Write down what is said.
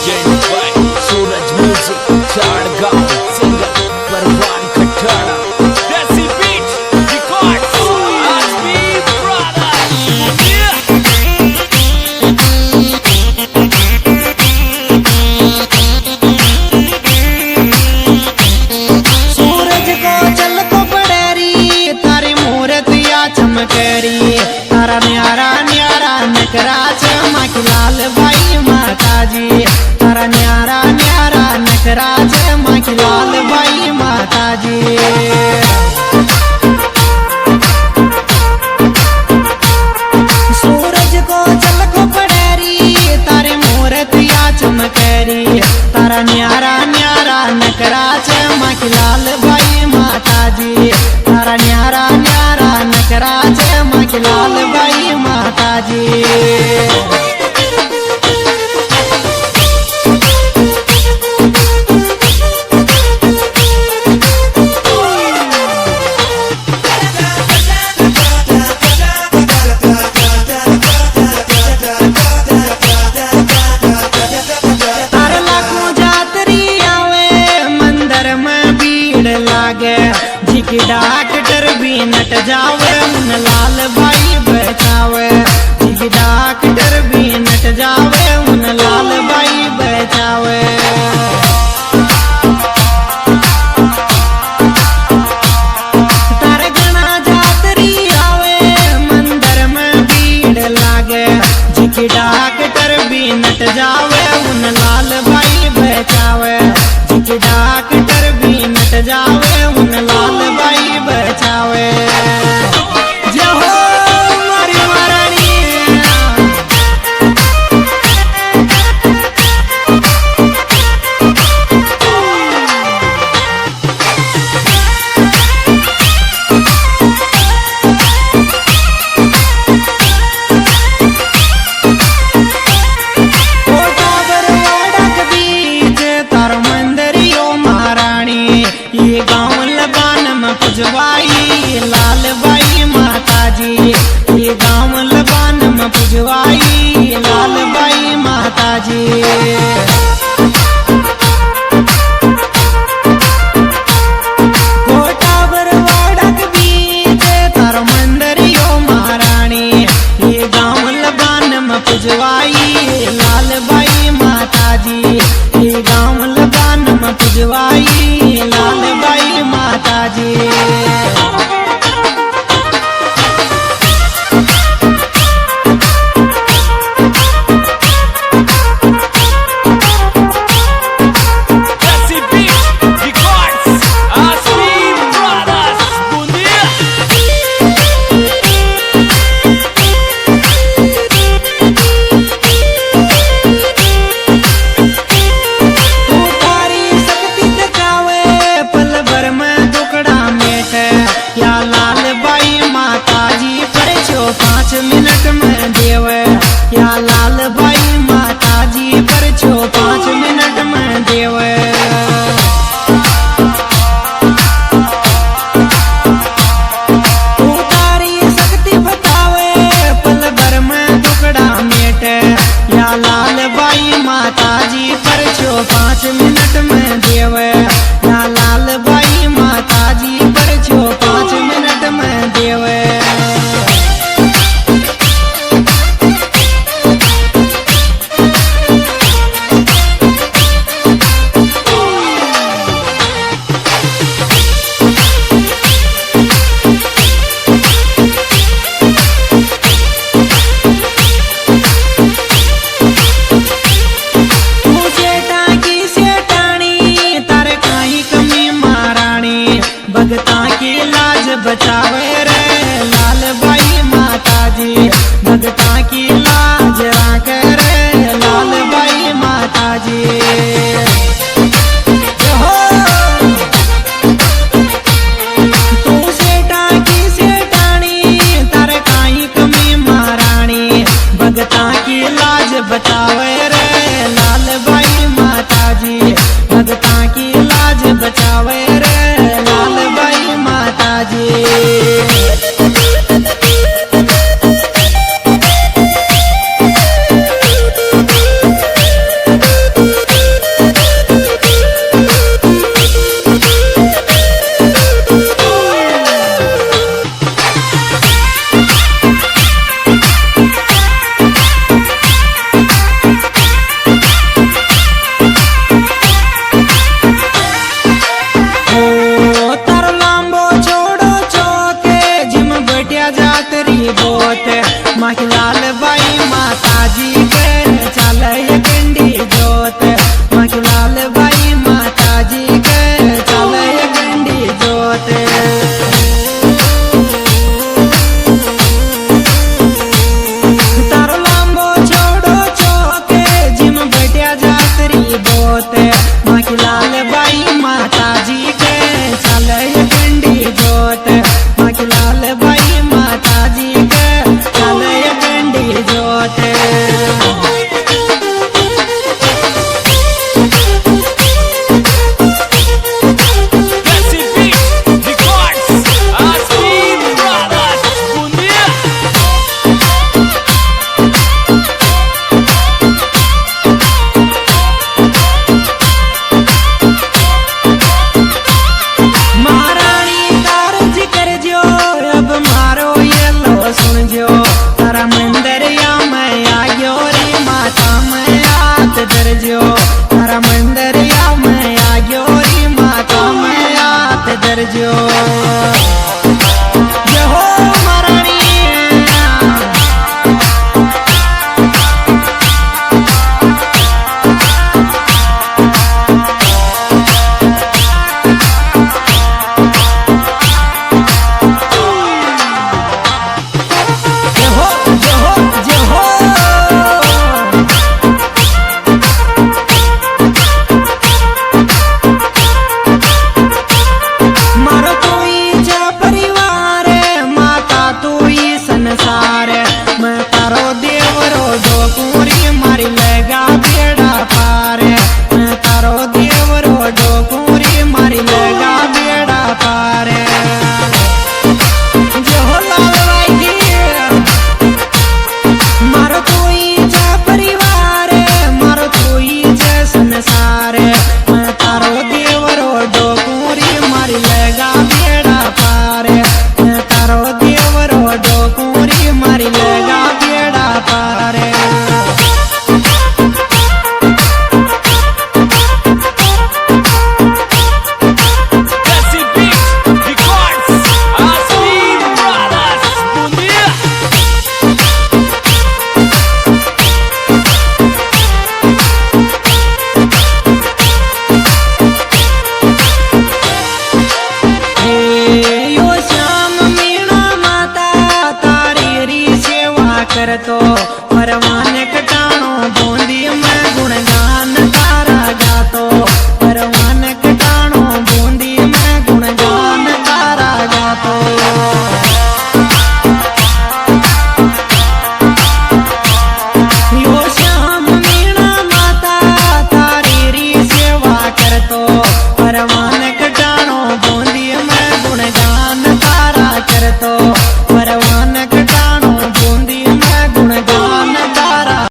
present by Suraj music Chadgaon singer Parwan Khattada देसी beat records आसमी सूरज को चल को पड़ेरी तारी मूरत या चमकेरी तारा न्यारा न्यारा नकरा चमा की लाल भाई माता जी तारा न्यारा न्यारा नकरा चमा की लाल भाई माता जी सूरज को चल को पड़ेरी तारे मूरत या चमकेरी तारा न्यारा न्यारा नकरा चमा की लाल भाई माता जी तारा न्यारा न्यारा नकरा चमा की लाल भाई माता जी डॉक्टर भी नट जावे उन लाल भाई बचावे जी डॉक्टर भी नट जावे उन लाल भाई बचावे तारे गणा जातरी आवे मंदिर में भीड़ लागे जी डॉक्टर भी नट जावे उन लाल भाई बचावे जी डॉक्टर भी नट जावे उन लाल भाई बचावे जय हो हमारी महारानी तार मंदिरियो महारानी ये गाँव लगान में पुजवाई लाल बाई माता जी ये गाँव लगान में पुजवाई लाल बाई माता जी तार मंदिरियो महारानी ये गाँव लगान में पुजवाई लाल बाई माता जी ये गाँव लगान में पुजवाई लाल बाई माता जी Desi beat records Aasmi brothers बुंदिया मिनट में देवे या लाल भाई माता जी पर छो 5 मिनट में देवे तारी शक्ति बतावे पल भर में टुकड़ा मेटे या लाल भाई माता जी पर छो 5 मिनट में देवे या लाल भाई माता जी पर छो 5 मिनट में देवे कमी जोत माँ की लाल बाई माता जी के चले पिंडी जोत माँ की लाल बाई माता जी के चले पिंडी जोत जो हो महारानी करतो परवान